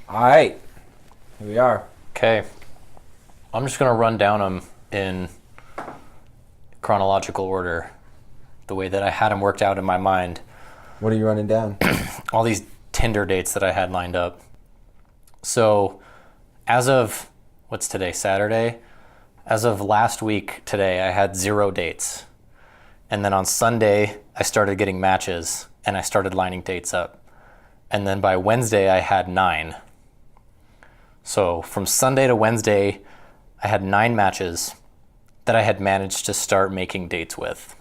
All right, here we are. Okay. I'm just going to run down them in chronological order, the way that I had them worked out in my mind. What are you running down? All these Tinder dates that I had lined up. So, as of, what's today, Saturday? As of last week today, I had 0 dates. And then on Sunday, I started getting matches and I started lining dates up. And then by Wednesday, I had 9. So from Sunday to Wednesday, I had 9 matches that I had managed to start making dates with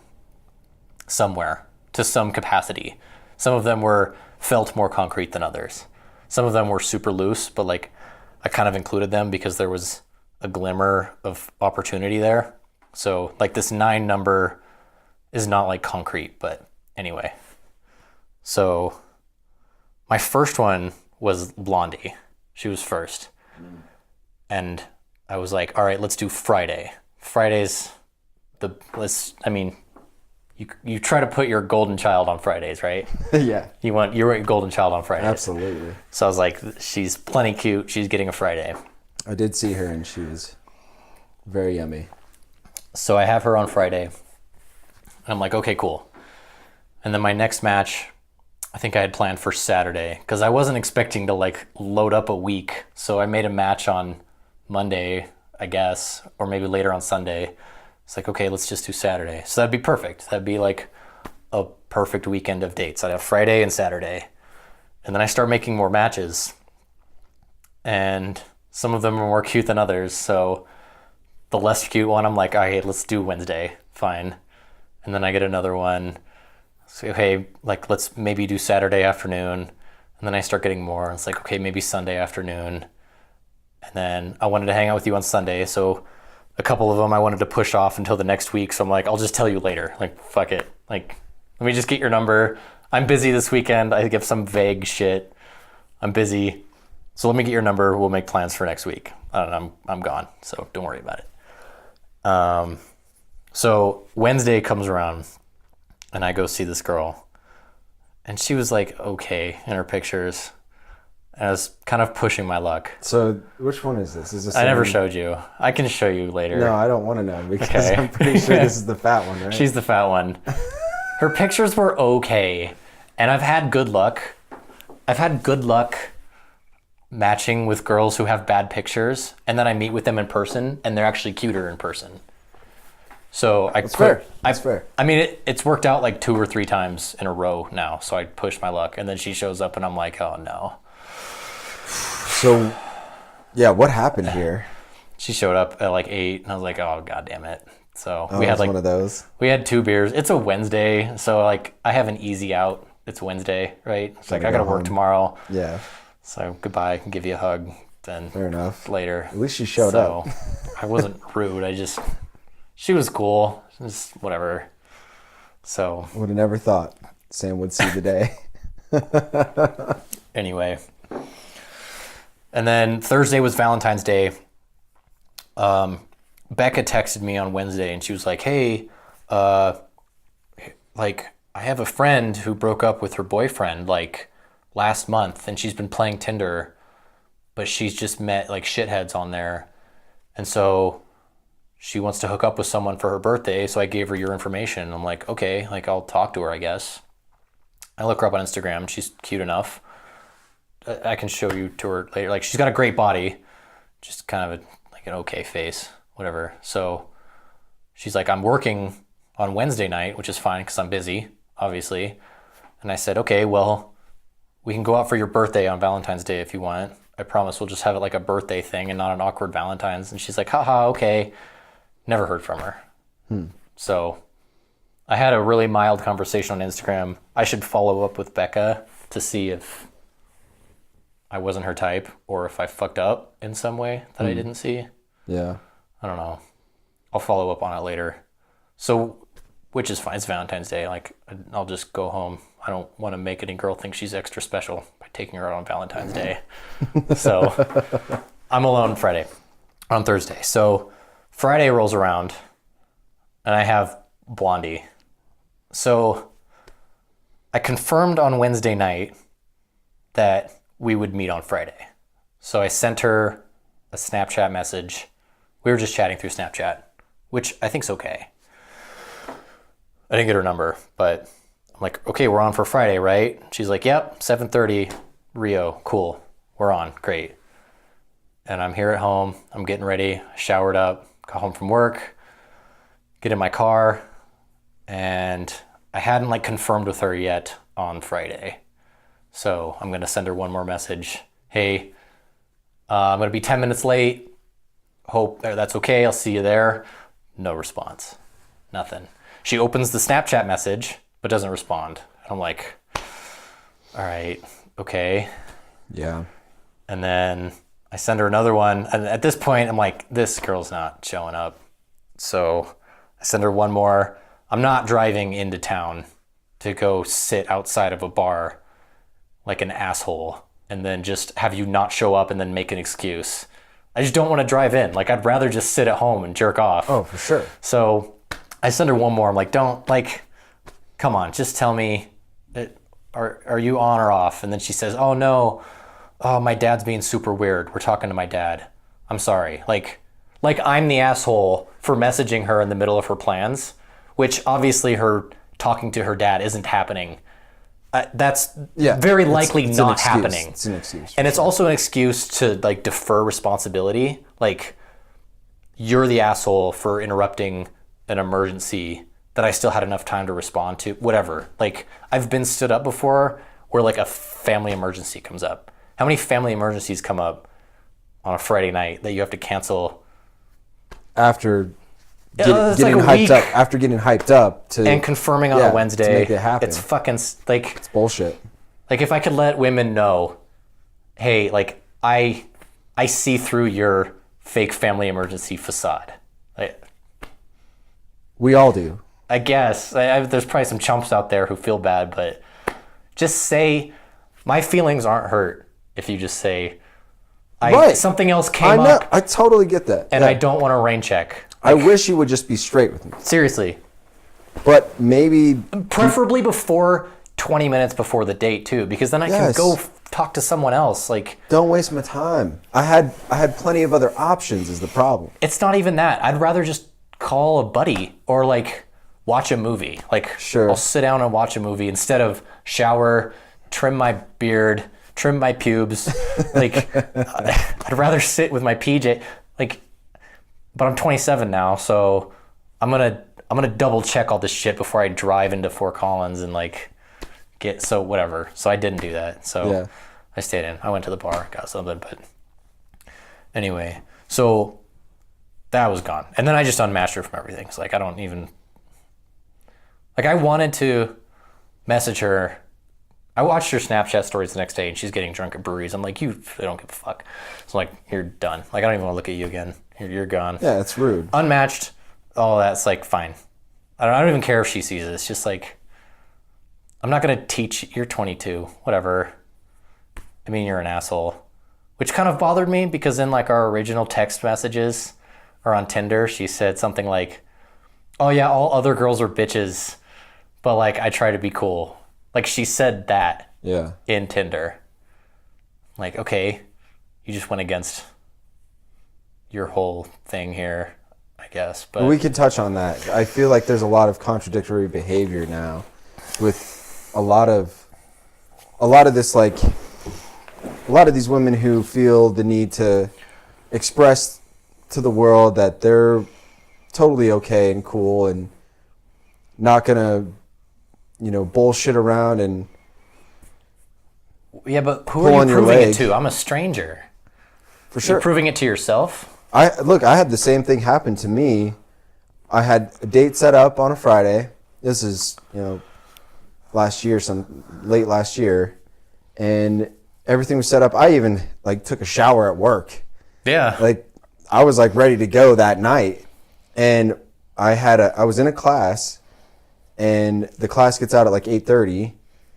somewhere, to some capacity. Some of them felt more concrete than others. Some of them were super loose, but like I kind of included them because there was a glimmer of opportunity there. So like this 9 number is not like concrete, but anyway. So my first one was Blondie. She was first. And I was like, all right, let's do Friday. Friday's you try to put your golden child on Fridays, right? Yeah. You want your golden child on Fridays. Absolutely. So I was like, she's plenty cute. She's getting a Friday. I did see her and she was very yummy. So I have her on Friday. And I'm like, okay, cool. And then my next match, I think I had planned for Saturday because I wasn't expecting to like load up a week. So I made a match on Monday, I guess, or maybe later on Sunday. It's like, okay, let's just do Saturday. So that'd be perfect. That'd be like a perfect weekend of dates. I'd have Friday and Saturday. And then I start making more matches. And some of them are more cute than others. So the less cute one, I'm like, all right, let's do Wednesday. Fine. And then I get another one. So, okay, like let's maybe do Saturday afternoon. And then I start getting more. It's like, okay, maybe Sunday afternoon. And then I wanted to hang out with you on Sunday. So a couple of them I wanted to push off until the next week. So I'm like, I'll just tell you later. Like, fuck it. Like, let me just get your number. I'm busy this weekend. I give some vague shit. I'm busy. So let me get your number. We'll make plans for next week. I don't know. I'm gone. So don't worry about it. So Wednesday comes around and I go see this girl. And she was like, okay, in her pictures. And I was kind of pushing my luck. So which one is this? Is this? I never showed you. I can show you later. No, I don't want to know because Okay. I'm pretty sure this is the fat one, right? She's the fat one. Her pictures were okay. And I've had good luck. Matching with girls who have bad pictures. And then I meet with them in person and they're actually cuter in person. So That's fair. That's fair. I mean, it's worked out like 2 or 3 times in a row now. So I pushed my luck. And then she shows up and I'm like, oh no. So, yeah, what happened here? She showed up at like 8 and I was like, oh, God damn it. So Oh, we had it's like one of those. We had 2 beers. It's a Wednesday. So like I have an easy out. It's Wednesday, right? It's like I got to work tomorrow. Yeah. So goodbye. I can give you a hug then Fair enough. later. At least she showed up. I wasn't rude. She was cool. Just whatever. So Would have never thought Sam would see the day. anyway. And then Thursday was Valentine's Day. Becca texted me on Wednesday and she was like, hey, like I have a friend who broke up with her boyfriend like last month and she's been playing Tinder, but she's just met like shitheads on there. And so she wants to hook up with someone for her birthday. So I gave her your information. I'm like, okay, like I'll talk to her, I guess. I look her up on Instagram. She's cute enough. I can show you to her later. Like she's got a great body, just kind of like an okay face, whatever. So she's like, I'm working on Wednesday night, which is fine because I'm busy, obviously. And I said, okay, well, we can go out for your birthday on Valentine's Day if you want. I promise we'll just have it like a birthday thing and not an awkward Valentine's. And she's like, haha, okay. Never heard from her. So I had a really mild conversation on Instagram. I should follow up with Becca to see if I wasn't her type or if I fucked up in some way that I didn't see. Yeah. I don't know. I'll follow up on it later. So, which is fine. It's Valentine's Day. Like, I'll just go home. I don't want to make any girl think she's extra special by taking her out on Valentine's Day. So, I'm alone on Thursday. So, Friday rolls around and I have Blondie. So, I confirmed on Wednesday night that we would meet on Friday. So I sent her a Snapchat message. We were just chatting through Snapchat, which I think's okay. I didn't get her number, but I'm like, okay, we're on for Friday, right? She's like, yep, 7:30, Rio, cool, we're on, great. And I'm here at home, I'm getting ready, showered up, got home from work, get in my car, and I hadn't like confirmed with her yet on Friday. So I'm gonna send her one more message. Hey, I'm gonna be 10 minutes late. Hope that's okay, I'll see you there. No response, nothing. She opens the Snapchat message, but doesn't respond. I'm like, all right, okay. Yeah. And then I send her another one. And at this point, I'm like, this girl's not showing up. So I send her one more. I'm not driving into town to go sit outside of a bar like an asshole and then just have you not show up and then make an excuse. I just don't want to drive in. Like, I'd rather just sit at home and jerk off. Oh, for sure. So I send her one more. I'm like, don't, like, come on, just tell me, are you on or off? And then she says, oh no, oh, my dad's being super weird. We're talking to my dad. I'm sorry. Like I'm the asshole for messaging her in the middle of her plans, which obviously her talking to her dad isn't happening. That's very likely it's not happening. It's an excuse. And it's also an excuse to like defer responsibility. Like, you're the asshole for interrupting an emergency that I still had enough time to respond to, whatever. Like, I've been stood up before where like a family emergency comes up. How many family emergencies come up on a Friday night that you have to cancel? After It's getting like a week. getting hyped up to And confirming on a Wednesday. to make it happen. It's fucking like, It's bullshit. like if I could let women know, hey, like I see through your fake family emergency facade. Like, We all do. I guess there's probably some chumps out there who feel bad, but just say my feelings aren't hurt if you just say Right. something else came up I totally get that. and I don't want to rain check. I wish you would just be straight with me. Seriously, But maybe preferably before 20 minutes before the date too, because then I can Yes. go talk to someone else. Like, don't waste my time. I had plenty of other options is the problem. it's not even that. I'd rather just call a buddy or like watch a movie. Like, Sure. I'll sit down and watch a movie instead of shower, trim my beard, trim my pubes. Like, I'd rather sit with my PJ. Like, but I'm 27 now, so I'm gonna double check all this shit before I drive into Fort Collins and like whatever. So I didn't do that. So Yeah. I stayed in. I went to the bar, got something, but anyway, so that was gone. And then I just unmatched her from everything. It's like, I don't even, like, I wanted to message her. I watched her Snapchat stories the next day and she's getting drunk at breweries. I'm like, I don't give a fuck. So I'm like, you're done. Like, I don't even want to look at you again. You're gone. Yeah, it's rude. Unmatched, all that's like fine. I don't even care if she sees it. It's just like, I'm not going to teach, you're 22, whatever. I mean, you're an asshole. Which kind of bothered me because in like our original text messages or on Tinder, she said something like, oh yeah, all other girls are bitches, but like I try to be cool. Like, she said that Yeah. in Tinder. Like, okay, you just went against your whole thing here, I guess. But We could touch on that. I feel like there's a lot of contradictory behavior now with a lot of this, like a lot of these women who feel the need to express to the world that they're totally okay and cool and not gonna, bullshit around and yeah, but who pull are on you your proving it leg. to? I'm a stranger. for sure. You're proving it to yourself? I had the same thing happen to me. I had a date set up on a Friday. This is, late last year, and everything was set up. I even took a shower at work. Yeah. I was ready to go that night, and I was in a class, and the class gets out at 8:30.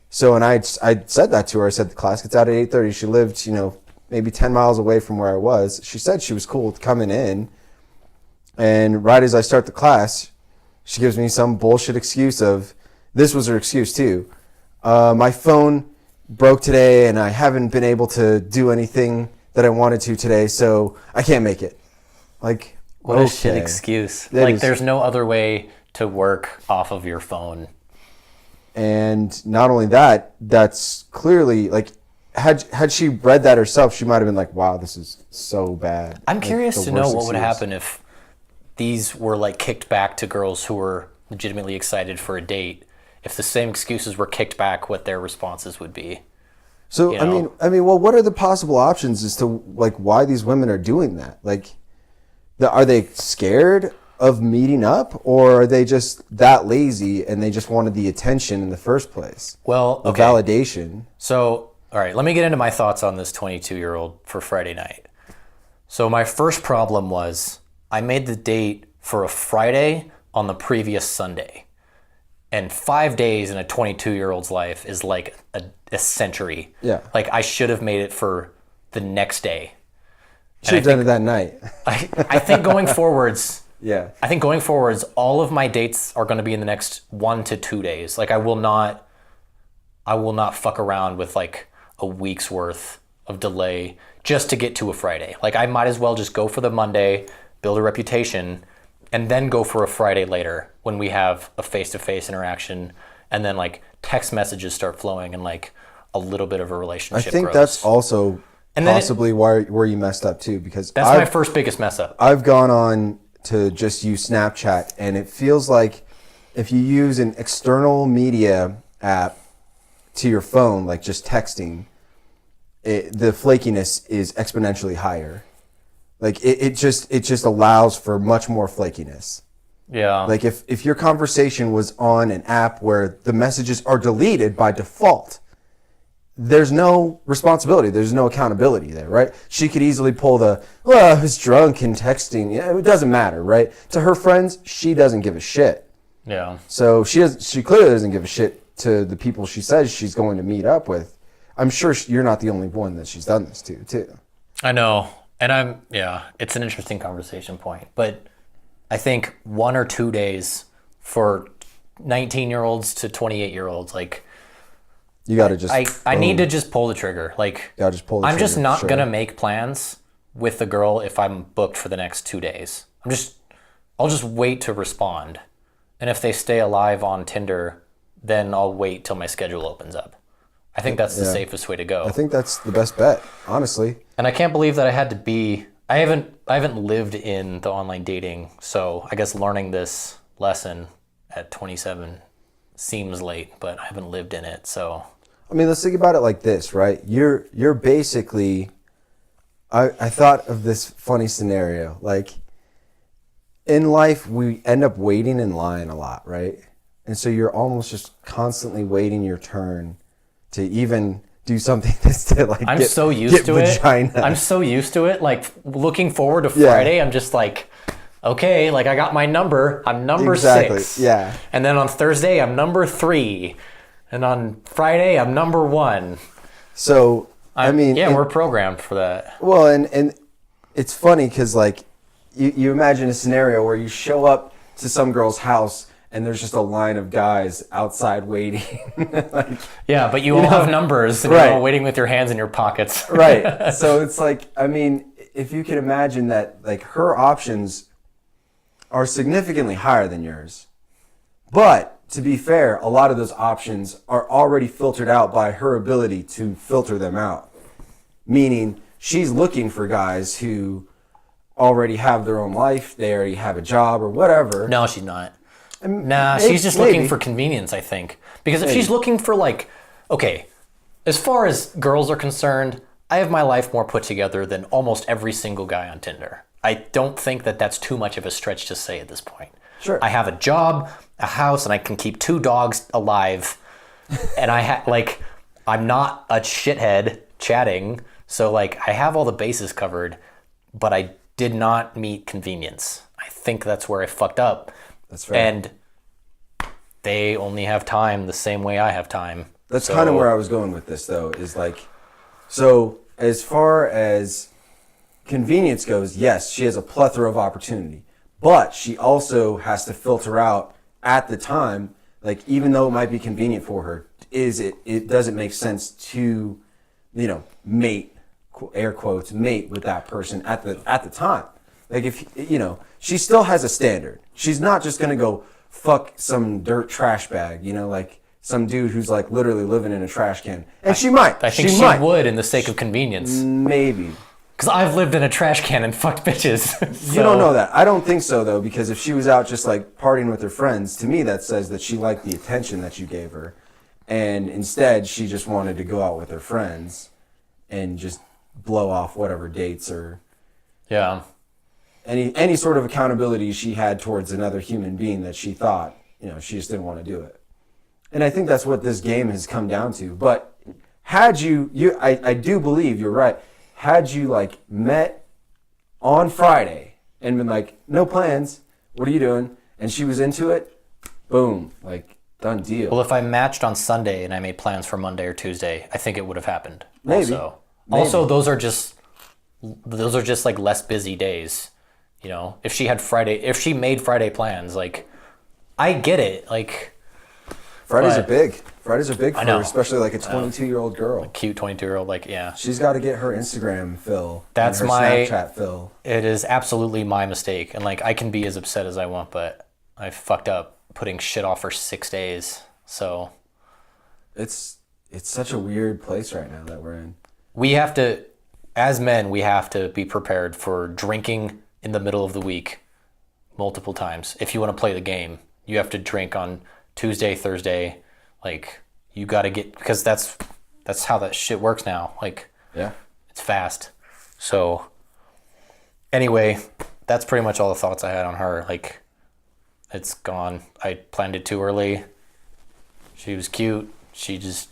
So, and I said that to her. I said the class gets out at 8:30. She lived, maybe 10 miles away from where I was. She said she was cool with coming in. And right as I start the class, she gives me some bullshit excuse of, this was her excuse too. My phone broke today and I haven't been able to do anything that I wanted to today, so I can't make it. Like, what a shit excuse. There's no other way to work off of your phone. And not only that, that's clearly like, had she read that herself, she might have been like, wow, this is so bad. I'm curious to know what would happen if these were like kicked back to girls who were legitimately excited for a date. If the same excuses were kicked back, what their responses would be. So, I mean, well, what are the possible options as to like why these women are doing that? Like, are they scared of meeting up, or are they just that lazy and they just wanted the attention in the first place? Well, the validation. So, all right, let me get into my thoughts on this 22-year-old for Friday night. So my first problem was I made the date for a Friday on the previous Sunday. And 5 days in a 22-year-old's life is like a century. Yeah. Like, I should have made it for the next day. Should have done it that night. I think going forwards... Yeah. I think going forwards, all of my dates are going to be in the next 1 to 2 days. Like, I will not fuck around with like a week's worth of delay just to get to a Friday. Like, I might as well just go for the Monday, build a reputation, and then go for a Friday later when we have a face-to-face interaction, and then like text messages start flowing and like a little bit of a relationship I think grows. that's also possibly where you messed up too, because that's my first biggest mess up. I've gone on to just use Snapchat, and it feels like if you use an external media app to your phone, like just texting, the flakiness is exponentially higher. Like it just allows for much more flakiness. Yeah. Like if your conversation was on an app where the messages are deleted by default, there's no responsibility. There's no accountability there, right? She could easily pull I was drunk and texting. Yeah, it doesn't matter, right? To her friends, she doesn't give a shit. Yeah. So she clearly doesn't give a shit to the people she says she's going to meet up with. I'm sure you're not the only one that she's done this to, too. I know. And it's an interesting conversation point. But I think 1 or 2 days for 19-year-olds to 28-year-olds, like... You got to just... I need to just pull the trigger. Like, just pull the trigger. I'm just not going to make plans with the girl if I'm booked for the next 2 days. I'll just wait to respond. And if they stay alive on Tinder, then I'll wait till my schedule opens up. I think that's the safest way to go. I think that's the best bet, honestly. And I can't believe that I had to be... I haven't lived in the online dating, so I guess learning this lesson at 27 seems late, but I haven't lived in it, so... I mean, let's think about it like this, right? You're basically... I thought of this funny scenario. Like, in life, we end up waiting in line a lot, right? And so you're almost just constantly waiting your turn to even do something that's to like I'm so used to vagina. it. I'm so used to it. Like, looking forward to Friday, I'm just like, okay, like I got my number. I'm number 6. Yeah. And then on Thursday, I'm number 3. And on Friday, I'm number 1. So, we're programmed for that. Well, and it's funny because, like, you imagine a scenario where you show up to some girl's house and there's just a line of guys outside waiting. But you all have numbers and you're all waiting with your hands in your pockets. Right. So it's like, I mean, if you can imagine that, like, her options are significantly higher than yours. But to be fair, a lot of those options are already filtered out by her ability to filter them out. Meaning, she's looking for guys who already have their own life, they already have a job or whatever. No, she's not. She's just looking for convenience, I think. Because if she's looking for, like, okay, as far as girls are concerned, I have my life more put together than almost every single guy on Tinder. I don't think that that's too much of a stretch to say at this point. Sure. I have a job, a house, and I can keep 2 dogs alive. And I'm not a shithead chatting. So, like, I have all the bases covered, but I did not meet convenience. I think that's where I fucked up. That's fair. And they only have time the same way I have time. That's kind of where I was going with this, though, is like, so as far as convenience goes, yes, she has a plethora of opportunity, but she also has to filter out at the time, like, even though it might be convenient for her, it doesn't make sense to, mate, air quotes, mate with that person at the time. Like if, she still has a standard. She's not just going to go fuck some dirt trash bag, like some dude who's like literally living in a trash can. And she might. I think she would in the sake of convenience. Maybe. Because I've lived in a trash can and fucked bitches. So. You don't know that. I don't think so, though, because if she was out just like partying with her friends, to me that says that she liked the attention that you gave her. And instead, she just wanted to go out with her friends and just blow off whatever dates or any sort of accountability she had towards another human being that she thought, she just didn't want to do it. And I think that's what this game has come down to. But had I do believe you're right. Had you like met on Friday and been like, no plans, what are you doing? And she was into it, boom, like done deal. Well, if I matched on Sunday and I made plans for Monday or Tuesday, I think it would have happened. Maybe. Also, those are just like less busy days. If she made Friday plans, like I get it. Like Fridays are big. Fridays are big for her, especially like a 22-year-old girl. A cute 22-year-old, like, yeah. She's got to get her Instagram fill. That's her Snapchat fill. It is absolutely my mistake. And like I can be as upset as I want, but I fucked up putting shit off for 6 days. So it's such a weird place right now that we're in. We have to, as men, we have to be prepared for drinking in the middle of the week multiple times. If you want to play the game, you have to drink on Tuesday, Thursday. Like you got to get, because that's how that shit works now. Like, yeah, it's fast. So anyway, that's pretty much all the thoughts I had on her. Like, it's gone. I planned it too early. She was cute. She just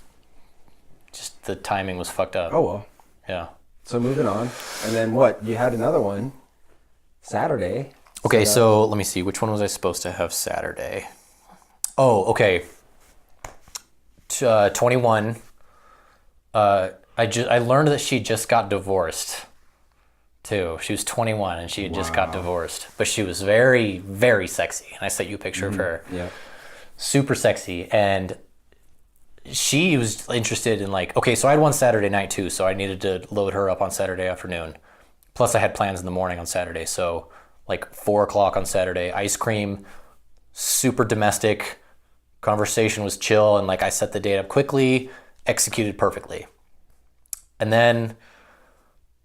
the timing was fucked up. Oh well. Yeah. So moving on, and then what? You had another one Saturday. Okay, so let me see. Which one was I supposed to have Saturday? Oh, okay. 21. I learned that she just got divorced, too. She was 21 and she had just got divorced. But she was very, very sexy. And I sent you a picture of her. Yeah. Super sexy. And she was interested in like, okay, so I had one Saturday night, too. So I needed to load her up on Saturday afternoon. Plus I had plans in the morning on Saturday. So like 4 o'clock on Saturday, ice cream, super domestic. Conversation was chill, and like I set the date up quickly, executed perfectly. And then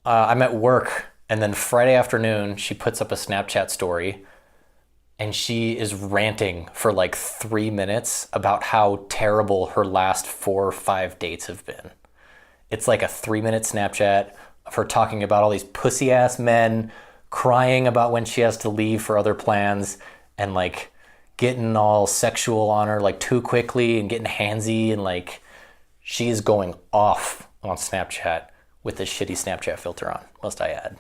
I'm at work, and then Friday afternoon, she puts up a Snapchat story, and she is ranting for like 3 minutes about how terrible her last 4 or 5 dates have been. It's like a 3-minute Snapchat of her talking about all these pussy-ass men, crying about when she has to leave for other plans, and like getting all sexual on her like too quickly and getting handsy, and like she is going off on Snapchat with this shitty Snapchat filter on, must I add.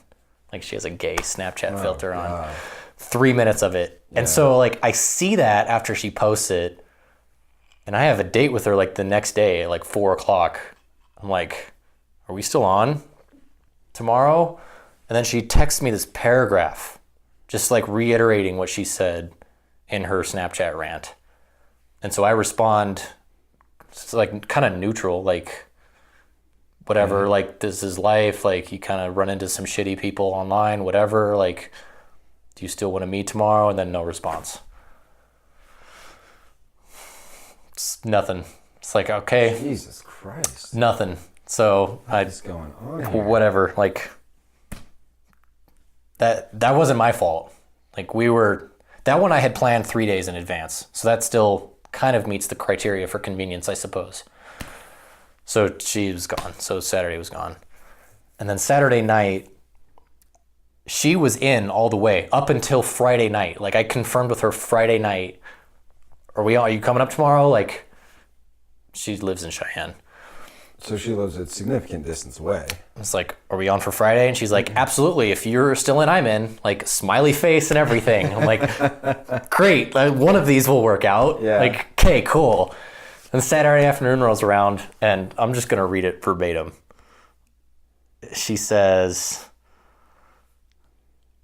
Like she has a gay Snapchat filter on. 3 minutes of it. Yeah. And so like I see that after she posts it, and I have a date with her like the next day at like 4 o'clock. I'm like, are we still on tomorrow? And then she texts me this paragraph just like reiterating what she said in her Snapchat rant. And so I respond, it's like kind of neutral, like whatever, like this is life, like you kind of run into some shitty people online, whatever, like do you still want to meet tomorrow? And then no response. It's nothing. It's like, okay. Jesus Christ. Nothing. So what's going on here? Whatever, like that wasn't my fault. Like that one I had planned 3 days in advance. So that still kind of meets the criteria for convenience, I suppose. So she was gone. So Saturday was gone. And then Saturday night, she was in all the way up until Friday night. Like I confirmed with her Friday night, are you coming up tomorrow? Like she lives in Cheyenne. So she lives a significant distance away. It's like, are we on for Friday? And she's like, absolutely. If you're still in, I'm in. Like, smiley face and everything. I'm like, great. One of these will work out. Yeah. Like, okay, cool. And Saturday afternoon rolls around, and I'm just going to read it verbatim. She says,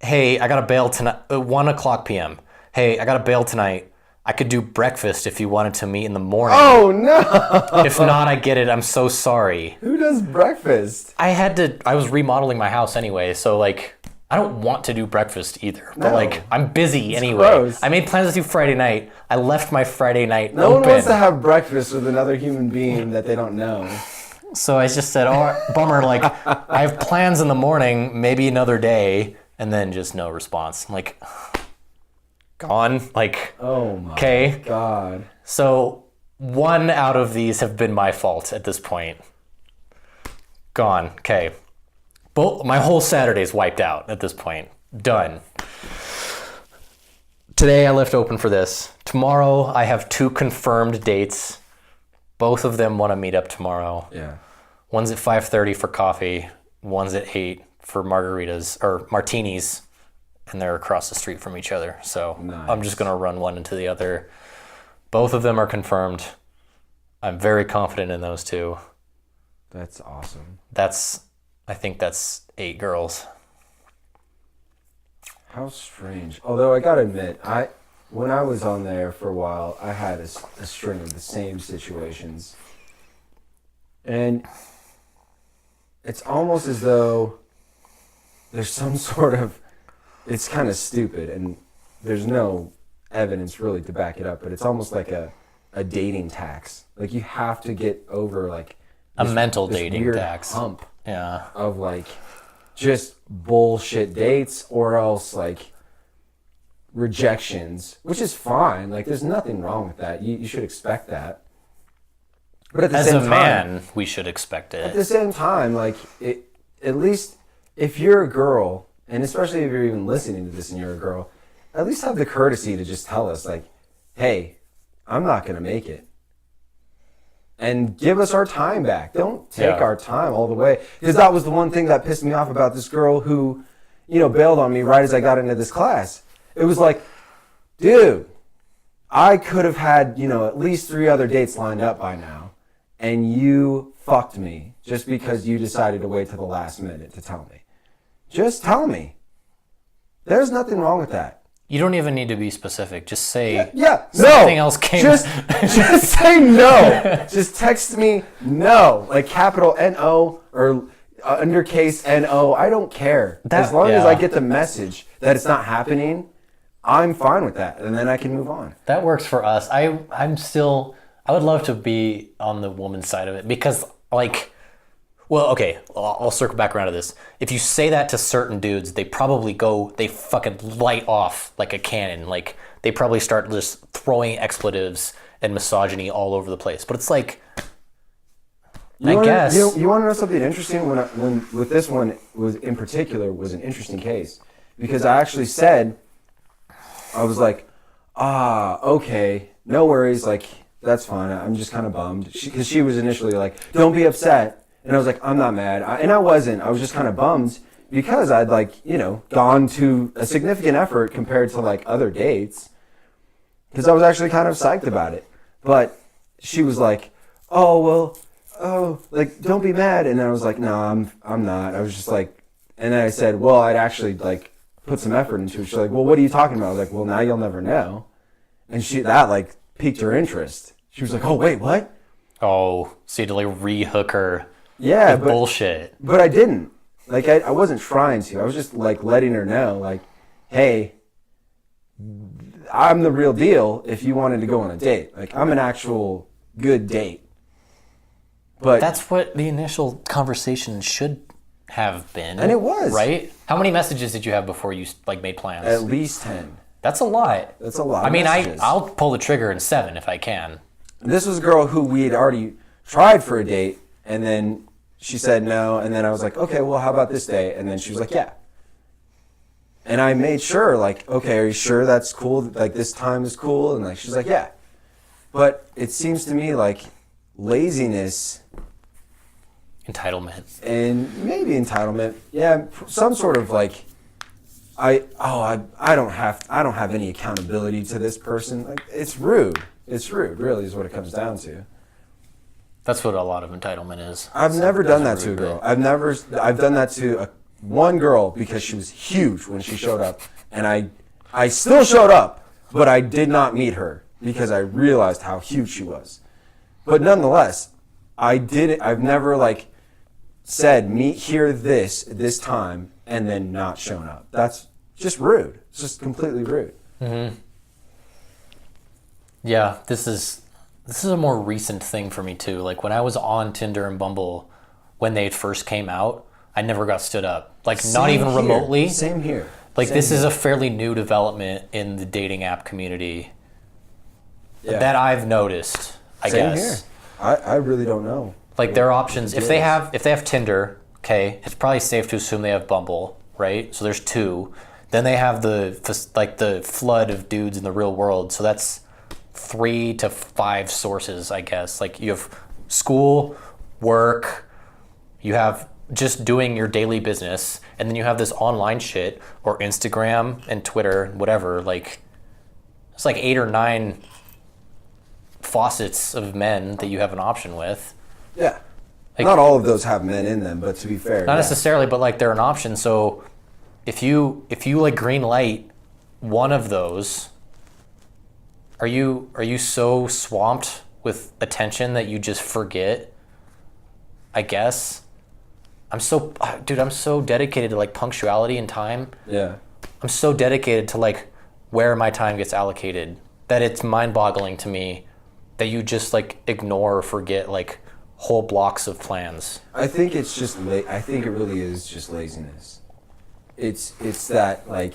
hey, I got to bail tonight. 1 o'clock p.m. Hey, I got to bail tonight. I could do breakfast if you wanted to meet in the morning. Oh, no. If not, I get it. I'm so sorry. Who does breakfast? I was remodeling my house anyway, so like, I don't want to do breakfast either. But No. like, I'm busy anyway. gross. I made plans to do Friday night. I left my Friday night No open. one wants to have breakfast with another human being that they don't know. So I just said, oh, bummer, like, I have plans in the morning, maybe another day, and then just no response. I'm like, gone? Like, Oh my okay. God. So 1 out of these have been my fault at this point. Gone. Okay. My whole Saturday's wiped out at this point. Done. Today I left open for this. Tomorrow I have 2 confirmed dates. Both of them want to meet up tomorrow. Yeah. One's at 5:30 for coffee. One's at 8 for margaritas or martinis. And they're across the street from each other. So Nice. I'm just going to run one into the other. Both of them are confirmed. I'm very confident in those 2. That's awesome. I think that's 8 girls. How strange. Although I gotta admit, when I was on there for a while, I had a string of the same situations. And it's almost as though there's some sort of, it's kind of stupid and there's no evidence really to back it up, but it's almost like a dating tax. Like you have to get over like A mental this dating weird tax. hump Yeah. of like just bullshit dates or else like rejections, which is fine. Like there's nothing wrong with that. You should expect that. But at the As same a time, man, we should expect at it. the same time, like at least if you're a girl, and especially if you're even listening to this and you're a girl, at least have the courtesy to just tell us like, hey, I'm not gonna make it. And give us our time back. Don't take Yeah. our time all the way. Because that was the one thing that pissed me off about this girl who, bailed on me right as I got into this class. It was like, dude, I could have had, at least 3 other dates lined up by now. And you fucked me just because you decided to wait till the last minute to tell me. Just tell me. There's nothing wrong with that. You don't even need to be specific. Just say Yeah, something no. else came. Just say no. Just text me no, like capital N-O or undercase N-O. I don't care. As long as I get the message that it's not happening, I'm fine with that, and then I can move on. That works for us. I would love to be on the woman's side of it because like, well, okay, I'll circle back around to this. If you say that to certain dudes, they fucking light off like a cannon. Like they probably start just throwing expletives and misogyny all over the place. But it's like, I guess. You want to know something interesting? When with this one was in particular was an interesting case because I actually said, I was like, okay, no worries, like that's fine. I'm just kind of bummed because she was initially like, don't be upset. And I was like, I'm not mad. And I wasn't. I was just kind of bummed because I'd gone to a significant effort compared to like other dates because I was actually kind of psyched about it. But she was like, like, don't be mad. And I was like, no, I'm not. I was just like, and then I said, well, I'd actually like put some effort into it. She's like, well, what are you talking about? I was like, well, now you'll never know. And that like piqued her interest. She was like, oh, wait, what? Oh, so you had to like re-hook her. Yeah, with bullshit. But I didn't. Like, I wasn't trying to. I was just, like, letting her know, like, hey, I'm the real deal if you wanted to go on a date. Like, I'm an actual good date. But that's what the initial conversation should have been. And it was. Right? How many messages did you have before you, like, made plans? At least 10. That's a lot. That's a lot I mean, messages. I'll pull the trigger in 7 if I can. This was a girl who we had already tried for a date, and then she said no, and then I was like, okay, well, how about this day? And then she was like, yeah. And I made sure, like, okay, are you sure that's cool? Like, this time is cool? And like, she's like, yeah. But it seems to me like laziness, Entitlement. and maybe entitlement, yeah, some sort of like, I don't have any accountability to this person. Like, it's rude. It's rude, really, is what it comes down to. That's what a lot of entitlement is. I've never done that to a girl. I've done that to one girl because she was huge when she showed up, and I still showed up, but I did not meet her because I realized how huge she was. But nonetheless, I've never like said meet here this time and then not shown up. That's just rude. It's just completely rude. Mm-hmm. Yeah, this is a more recent thing for me too. Like when I was on Tinder and Bumble when they first came out, I never got stood up. Like not even remotely. Same here. Like this is a fairly new development in the dating app community that I've noticed, I guess. Same here. I really don't know. Like their options, if they have Tinder, okay, it's probably safe to assume they have Bumble, right? So there's two. Then they have the flood of dudes in the real world. So that's 3 to 5 sources, I guess. Like you have school, work, you have just doing your daily business, and then you have this online shit or Instagram and Twitter, whatever. Like it's like 8 or 9 faucets of men that you have an option with. Yeah. Like, not all of those have men in them, but to be fair. Not necessarily, but like they're an option. So if you like green light one of those, are you so swamped with attention that you just forget? I guess. I'm so dedicated to like punctuality and time. Yeah. I'm so dedicated to like where my time gets allocated that it's mind-boggling to me that you just like ignore or forget like whole blocks of plans. I think it's just I think it really is just laziness. It's that like,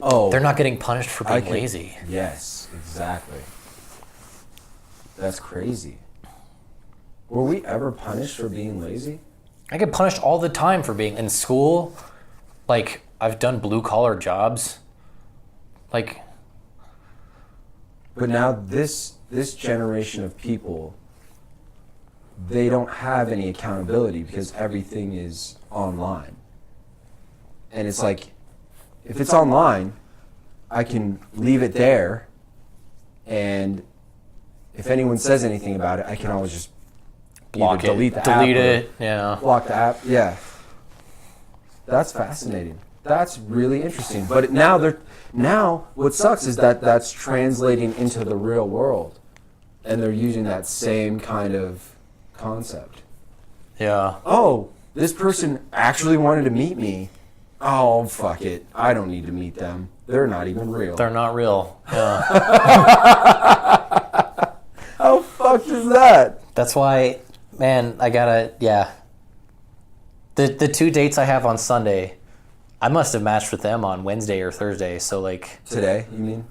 they're not getting punished for being lazy. Yes, exactly. That's crazy. Were we ever punished for being lazy? I get punished all the time for being in school. Like I've done blue collar jobs. Like, but now this generation of people, they don't have any accountability because everything is online. And it's like, if it's online, I can leave it there, and if anyone says anything about it, I can always just block it, delete it, yeah. Block the app, yeah. That's fascinating. That's really interesting. But now what sucks is that that's translating into the real world, and they're using that same kind of concept. Yeah. Oh, this person actually wanted to meet me. Oh, fuck it. I don't need to meet them. They're not even real. They're not real. Yeah. How fucked is that? That's why, man, I gotta, The 2 dates I have on Sunday, I must have matched with them on Wednesday or Thursday, so like... Today, you mean?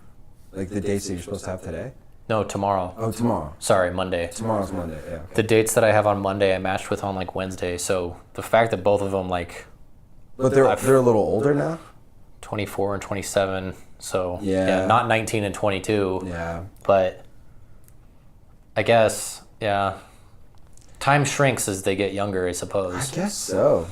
Like the dates that you're supposed to have today? No, tomorrow. Oh, tomorrow. Sorry, Monday. Tomorrow's Monday, yeah. Okay. The dates that I have on Monday, I matched with on like Wednesday, so the fact that both of them like... But they're a little older now? 24 and 27, so... Yeah. Not 19 and 22. Yeah. But I guess, yeah. Time shrinks as they get younger, I suppose. I guess so.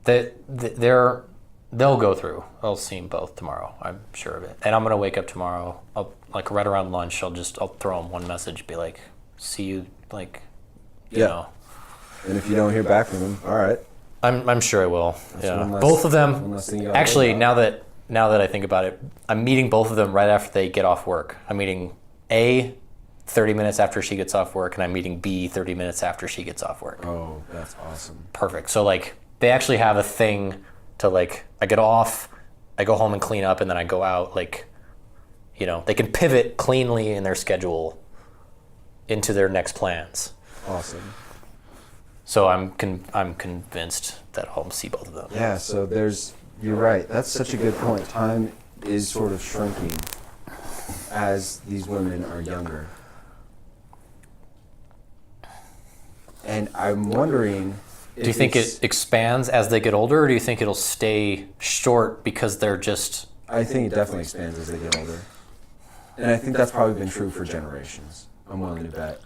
They'll go through. I'll see them both tomorrow. I'm sure of it. And I'm gonna wake up tomorrow. I'll like right around lunch. I'll throw them one message. Be like, see you. Like, you know. And if you don't hear back from them, all right. I'm sure I will. That's yeah. Both of them. Actually, now that I think about it, I'm meeting both of them right after they get off work. I'm meeting A 30 minutes after she gets off work, and I'm meeting B 30 minutes after she gets off work. Oh, that's awesome. Perfect. So like they actually have a thing to like, I get off, I go home and clean up, and then I go out. Like, you know, they can pivot cleanly in their schedule into their next plans. Awesome. So I'm convinced that I'll see both of them. Yeah, so you're right. That's such a good point. Time is sort of shrinking as these women are younger. And I'm wondering... Do you think it expands as they get older, or do you think it'll stay short because they're just... I think it definitely expands as they get older. And I think that's probably been true for generations. I'm willing to bet.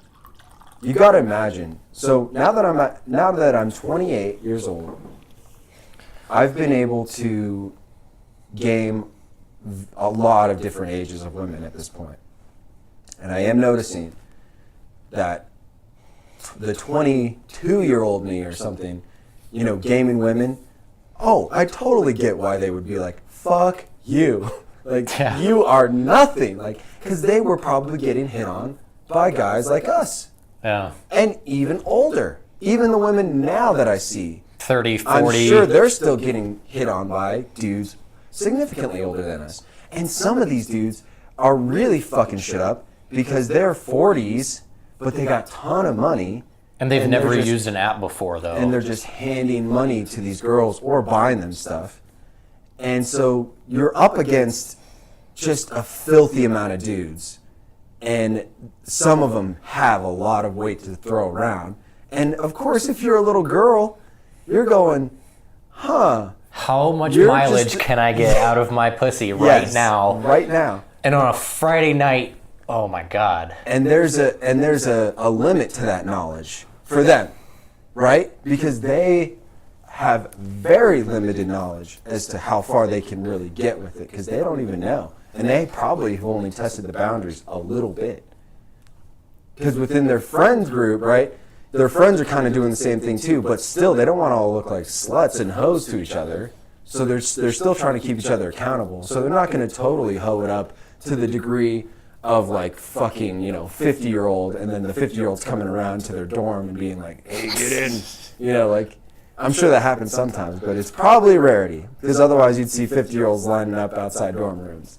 You got to imagine. So now that I'm 28 years old, I've been able to game a lot of different ages of women at this point. And I am noticing that the 22-year-old me or something, gaming women, I totally get why they would be like, fuck you. Like, Yeah. you are nothing. Like, because they were probably getting hit on by guys like us. Yeah. And even older. Even the women now that I see. 30, 40. I'm sure they're still getting hit on by dudes significantly older than us. And some of these dudes are really fucking shit up because they're 40s, but they got a ton of money. And they've never used an app before, though. And they're just handing money to these girls or buying them stuff. And so you're up against just a filthy amount of dudes. And some of them have a lot of weight to throw around. And of course, if you're a little girl, you're going, huh. How much You're mileage just- can I get out of my pussy right Yes, now? Right now. And on a Friday night, oh my God. And there's a limit to that knowledge for them, right? Because they have very limited knowledge as to how far they can really get with it because they don't even know. And they probably have only tested the boundaries a little bit. Because within their friends group, right, their friends are kind of doing the same thing too, but still they don't want to all look like sluts and hoes to each other. So they're still trying to keep each other accountable. So they're not going to totally hoe it up to the degree of like fucking, 50-year-old, and then the 50-year-old's coming around to their dorm and being like, hey, get in. Like, I'm sure that happens sometimes, but it's probably a rarity because otherwise you'd see 50-year-olds lining up outside dorm rooms.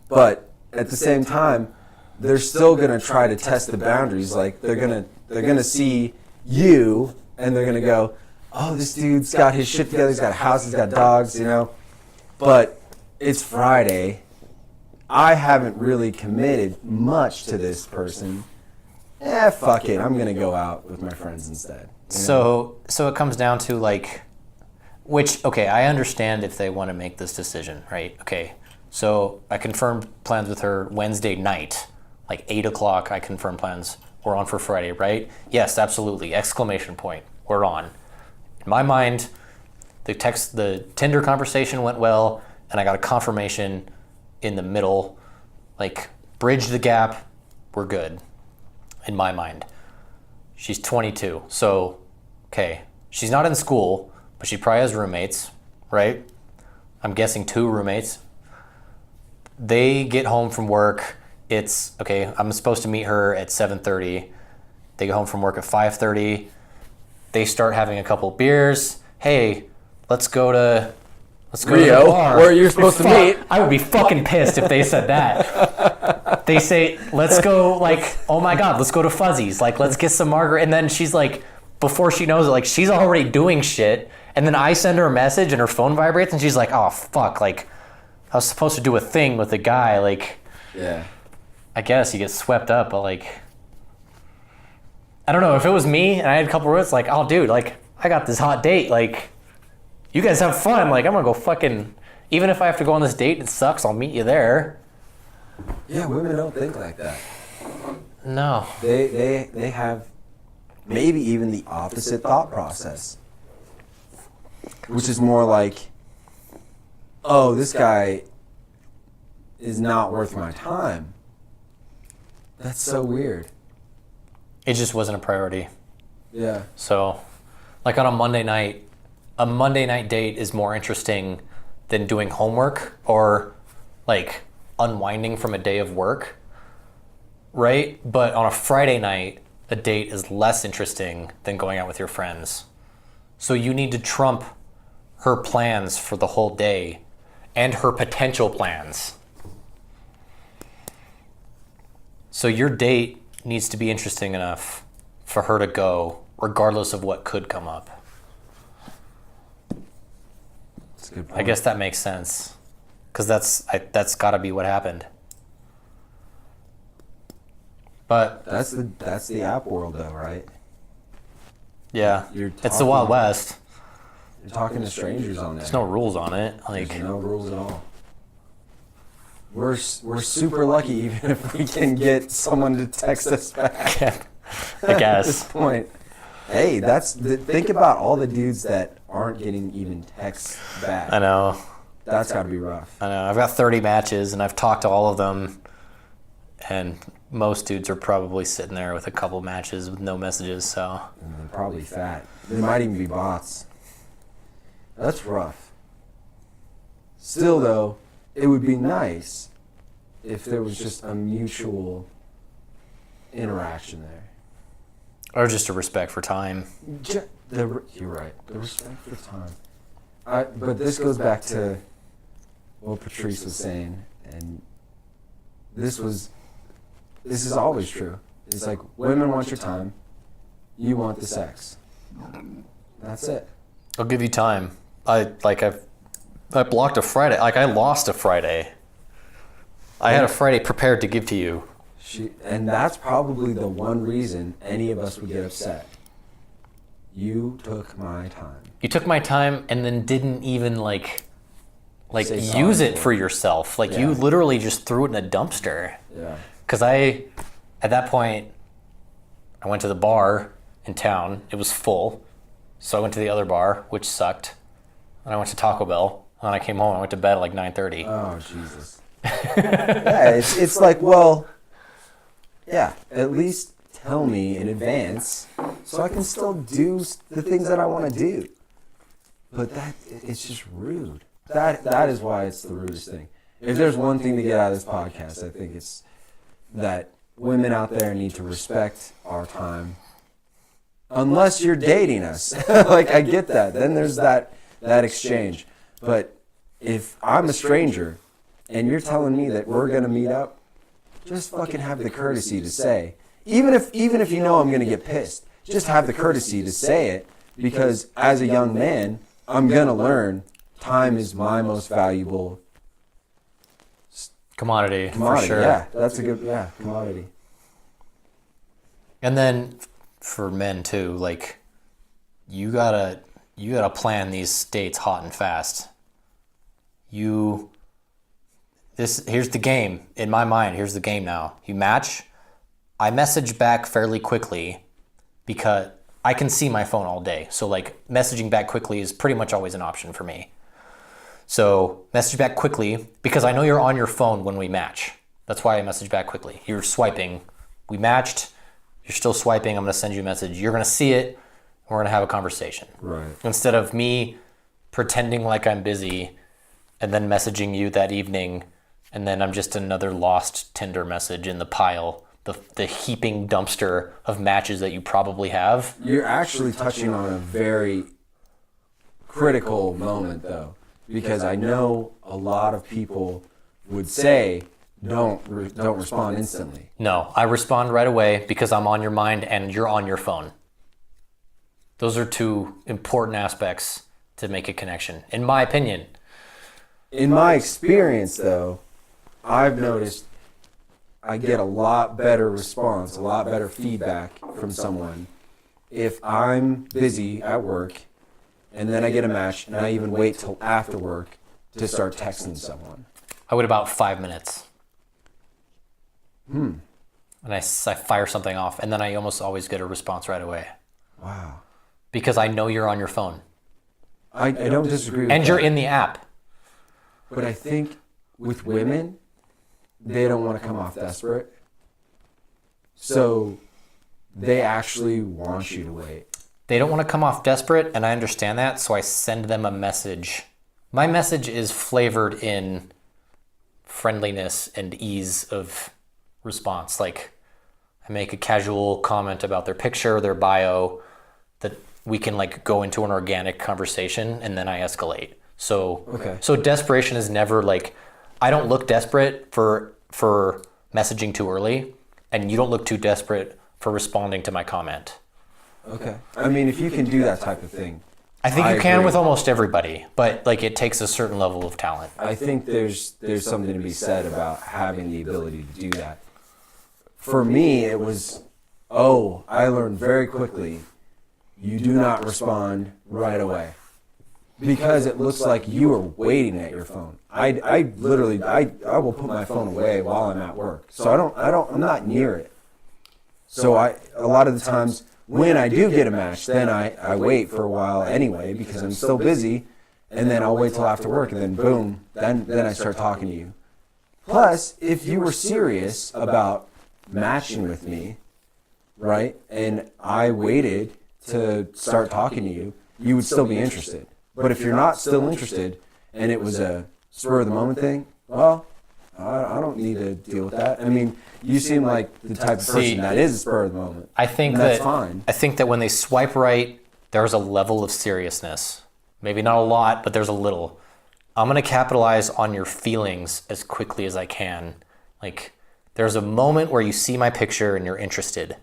But at the same time, they're still gonna try to test the boundaries. Like they're gonna see you and they're gonna go, oh, this dude's got his shit together. He's got a house. He's got dogs. But it's Friday. I haven't really committed much to this person. Fuck it. I'm gonna go out with my friends instead. So it comes down to like, okay, I understand if they want to make this decision, right? Okay, so I confirmed plans with her Wednesday night, like 8 o'clock. I confirmed plans. We're on for Friday, right? Yes, absolutely. Exclamation point. We're on. In my mind, the Tinder conversation went well, and I got a confirmation in the middle, like bridge the gap. We're good. In my mind, she's 22, so okay, she's not in school, but she probably has roommates, right? I'm guessing 2 roommates. They get home from work. It's okay. I'm supposed to meet her at 7:30. They get home from work at 5:30. They start having a couple beers. Hey, let's go to Rio, the bar. where you're supposed to meet. I would be fucking pissed if they said that. They say, let's go, like, oh my God, let's go to Fuzzy's. Like, let's get some margarita. And then she's like, before she knows it, like, she's already doing shit. And then I send her a message and her phone vibrates and she's like, oh, fuck. Like, I was supposed to do a thing with a guy. Like, Yeah. I guess you get swept up, but like, I don't know. If it was me and I had a couple words, like, oh, dude, like, I got this hot date. Like, you guys have fun. Like, I'm going to go fucking, even if I have to go on this date and it sucks, I'll meet you there. Yeah, women don't think like that. No. They have maybe even the opposite thought process, which is more like, oh, this guy is not worth my time. That's so weird. It just wasn't a priority. Yeah. So, like on a Monday night date is more interesting than doing homework or like unwinding from a day of work, right? But on a Friday night, a date is less interesting than going out with your friends. So you need to trump her plans for the whole day and her potential plans. So your date needs to be interesting enough for her to go, regardless of what could come up. That's a good point. I guess that makes sense, because that's got to be what happened. But that's the app world, though, right? yeah, You're it's the talking- Wild West. You're talking to strangers on there. There's no rules on it. Like, There's no rules at all. We're super lucky even if we can get someone to text us back. I At guess. this point. Hey, think about all the dudes that aren't getting even texts back. I know. That's got to be rough. I know. I've got 30 matches, and I've talked to all of them, and most dudes are probably sitting there with a couple matches with no messages. So And they're probably fat. They might even be bots. That's rough. Still, though, it would be nice if there was just a mutual interaction there. Or just a respect for time. You're right. The respect for time. But this goes back to what Patrice was saying, and this is always true. It's like women want your time, you want the sex. That's it. I'll give you time. I blocked a Friday. Like, I lost a Friday. I had a Friday prepared to give to you. And that's probably the one reason any of us would get upset. You took my time. You took my time and then didn't even like Say use sorry it for yourself. Like, Yeah. you literally just threw it in a dumpster. Yeah. Because at that point, I went to the bar in town. It was full. So I went to the other bar, which sucked. And I went to Taco Bell. And then I came home. I went to bed at like 9:30. Oh, Jesus. Yeah, it's like, well, yeah, at least tell me in advance so I can still do the things that I want to do. But it's just rude. That is why it's the rudest thing. If there's one thing to get out of this podcast, I think it's that women out there need to respect our time. Unless you're dating us. Like, I get that. Then there's that exchange. But if I'm a stranger and you're telling me that we're going to meet up, just fucking have the courtesy to say. Even if you know I'm going to get pissed, just have the courtesy to say it, because as a young man, I'm going to learn time is my most valuable Commodity, for sure. Yeah, that's a good, commodity. And then for men too, like, you gotta plan these dates hot and fast. Here's the game. In my mind, here's the game now. You match. I message back fairly quickly because I can see my phone all day. So, like, messaging back quickly is pretty much always an option for me. So message back quickly because I know you're on your phone when we match. That's why I message back quickly. You're swiping. We matched. You're still swiping. I'm going to send you a message. You're going to see it. We're going to have a conversation. Right. Instead of me pretending like I'm busy and then messaging you that evening, and then I'm just another lost Tinder message in the pile, the heaping dumpster of matches that you probably have. You're actually touching on a very critical moment, though, because I know a lot of people would say, don't respond instantly. No, I respond right away because I'm on your mind and you're on your phone. Those are two important aspects to make a connection, in my opinion. In my experience, though, I've noticed I get a lot better response, a lot better feedback from someone if I'm busy at work and then I get a match and I even wait till after work to start texting someone. I wait about 5 minutes. And I fire something off, and then I almost always get a response right away. Wow. Because I know you're on your phone. I don't disagree with And that. you're in the app. But I think with women, they don't want to come off desperate. So they actually want you to wait. They don't want to come off desperate, and I understand that, so I send them a message. My message is flavored in friendliness and ease of response. Like, I make a casual comment about their picture, their bio, that we can like go into an organic conversation, and then I escalate. So desperation is never like, I don't look desperate for messaging too early, and you don't look too desperate for responding to my comment. Okay. I mean, if you can do that type of thing, I think you can agree. with almost everybody, but like, it takes a certain level of talent. I think there's something to be said about having the ability to do that. For me, it was, I learned very quickly, you do not respond right away. Because it looks like you are waiting at your phone. I literally will put my phone away while I'm at work. So I'm not near it. So a lot of the times when I do get a match, then I wait for a while anyway because I'm still busy, and then I'll wait till after work, and then boom, then I start talking to you. Plus, if you were serious about matching with me, right, and I waited to start talking to you, you would still be interested. But if you're not still interested and it was a spur of the moment thing, well, I don't need to deal with that. I mean, you seem like the type of person that is a spur of the moment. I think that's fine. I think that when they swipe right, there's a level of seriousness. Maybe not a lot, but there's a little. I'm going to capitalize on your feelings as quickly as I can. Like, there's a moment where you see my picture and you're interested.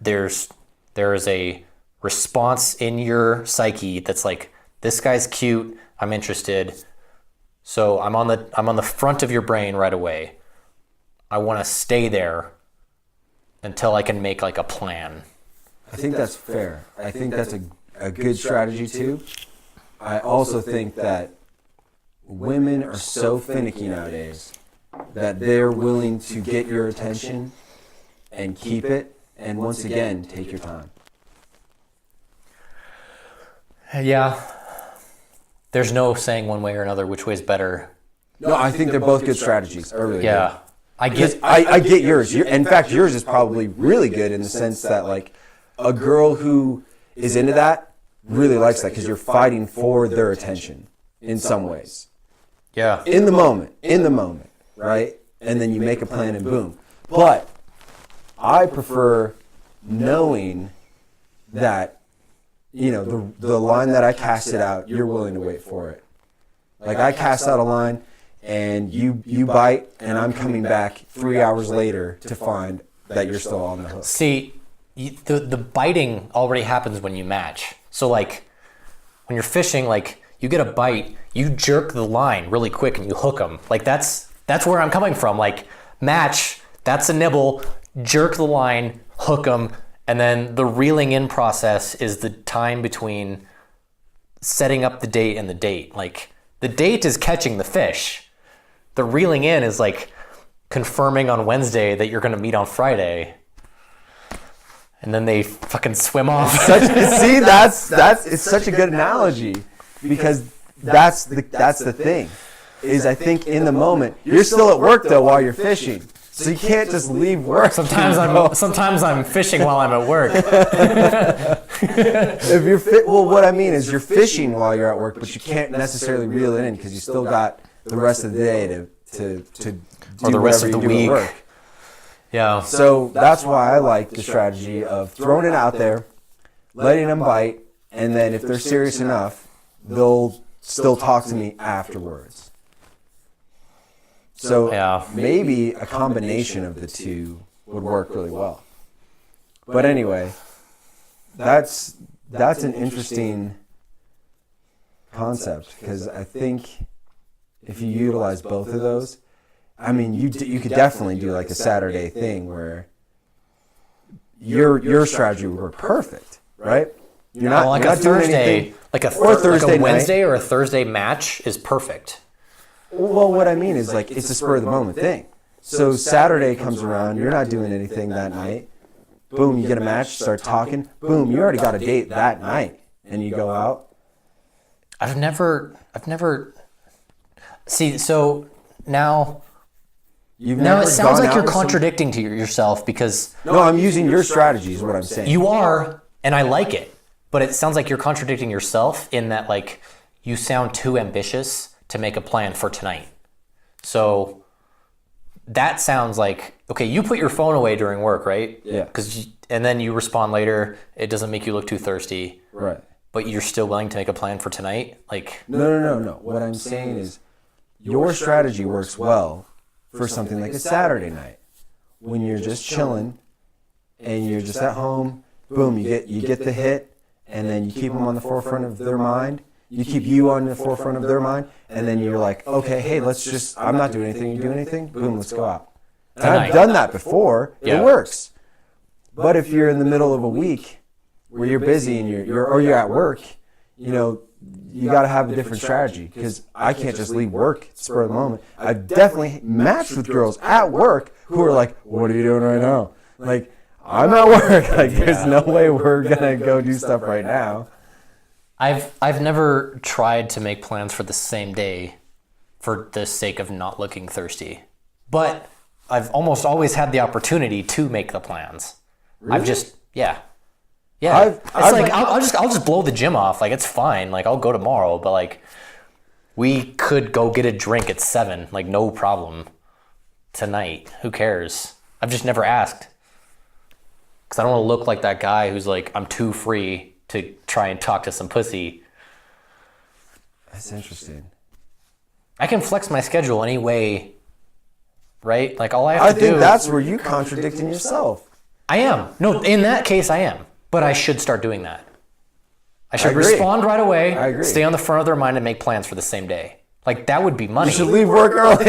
There is a response in your psyche that's like, this guy's cute, I'm interested. So I'm on the front of your brain right away. I want to stay there until I can make like a plan. I think that's fair. I think that's a good strategy too. I also think that women are so finicky nowadays that they're willing to get your attention and keep it, and once again, take your time. Yeah. There's no saying one way or another which way is better. No, I think they're both good strategies. Really yeah. Good. I get yours. In fact, yours is probably really good in the sense that, like, a girl who is into that really likes that because you're fighting for their attention in some ways. Yeah. In the moment, right? And then you make a plan and boom. But I prefer knowing that, you know, the line that I casted out, you're willing to wait for it. Like, I cast out a line and you bite and I'm coming back 3 hours later to find that you're still on the hook. See, the biting already happens when you match. So, like, when you're fishing, like, you get a bite, you jerk the line really quick and you hook them. Like, that's where I'm coming from. Like, match, that's a nibble, jerk the line, hook them, and then the reeling in process is the time between setting up the date and the date. Like, the date is catching the fish. The reeling in is like confirming on Wednesday that you're going to meet on Friday. And then they fucking swim off. See, it's such a good analogy because that's the thing. Is I think in the moment you're still at work though while you're fishing, so you can't just leave work. Sometimes I'm fishing while I'm at work. If you're well, what I mean is you're fishing while you're at work, but you can't necessarily reel it in because you still got the rest of the day to do or the rest of the week. At work. Yeah. So that's why I like the strategy of throwing it out there, letting them bite, and then if they're serious enough, they'll still talk to me afterwards. So maybe a combination of the two would work really well. But anyway, that's an interesting concept because I think if you utilize both of those, I mean, you could definitely do like a Saturday thing where your strategy would work perfect, right? You're not like a Thursday, like a Wednesday or a Thursday match is perfect. Well, what I mean is like it's a spur of the moment thing. So Saturday comes around, you're not doing anything that night. Boom, you get a match, start talking. Boom, you already got a date that night, and you go out. I've never. See, so now. Now it sounds like you're contradicting to yourself because. No, I'm using your strategy is what I'm saying. You are, and I like it, but it sounds like you're contradicting yourself in that like you sound too ambitious to make a plan for tonight. So that sounds like, okay, you put your phone away during work, right? Yeah. And then you respond later. It doesn't make you look too thirsty. Right. But you're still willing to make a plan for tonight? Like. No. What I'm saying is your strategy works well for something like a Saturday night when you're just chilling and you're just at home. Boom, you get the hit, and then you keep them on the forefront of their mind. You keep you on the forefront of their mind, and then you're like, okay, hey, I'm not doing anything, you do anything? Boom, let's go out. And I've done that before. Yeah. It works. But if you're in the middle of a week where you're busy and you're at work, you know, you got to have a different strategy because I can't just leave work spur of the moment. I've definitely matched with girls at work who are like, what are you doing right now? Like, I'm at work. Like, there's no way we're going to go do stuff right now. I've never tried to make plans for the same day for the sake of not looking thirsty. But I've almost always had the opportunity to make the plans. Really? I've just, yeah. I'll just blow the gym off. Like, it's fine. Like, I'll go tomorrow. But like, We could go get a drink at 7, like no problem. Tonight, who cares? I've just never asked. Because I don't want to look like that guy who's like, I'm too free to try and talk to some pussy. That's interesting. I can flex my schedule any way, right? Like all I have to do... I think that's where you contradicting yourself. I am. No, in that case, I am. But I should start doing that. I should agree. respond right away, I agree. stay on the front of their mind, and make plans for the same day. Like, that would be money. You should leave work early.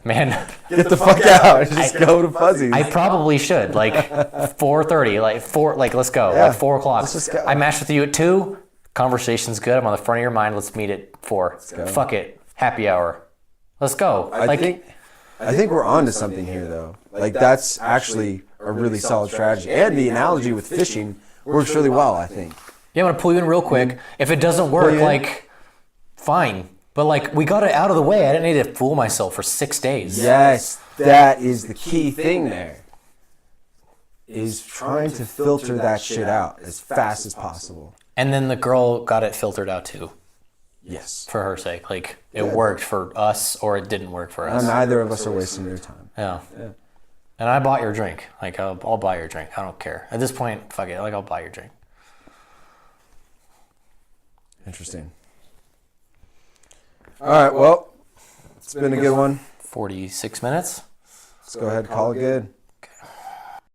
Man. Get the fuck out. Just go to Fuzzies. I probably should. Like, 4:30, like, let's go. Yeah, like, 4 o'clock. let's just go. I matched with you at 2. Conversation's good. I'm on the front of your mind. Let's meet at 4. go. Fuck it. Happy hour. Let's go. I think we're onto something here, though. Like, that's actually a really solid strategy. And the analogy with fishing works really well, I think. Yeah, I'm going to pull you in real quick. If it doesn't work, like, fine. But, like, we got it out of the way. I didn't need to fool myself for 6 days. Yes, that is the key thing there. Is trying to filter that shit out as fast as possible. And then the girl got it filtered out, too. Yes. For her sake. Like, it worked for us or it didn't work for us. Neither of us are wasting your time. Yeah. And I bought your drink. Like, I'll buy your drink. I don't care. At this point, fuck it. Like, I'll buy your drink. Interesting. All right, well, it's been a good one. 46 minutes. Let's go ahead and call it good.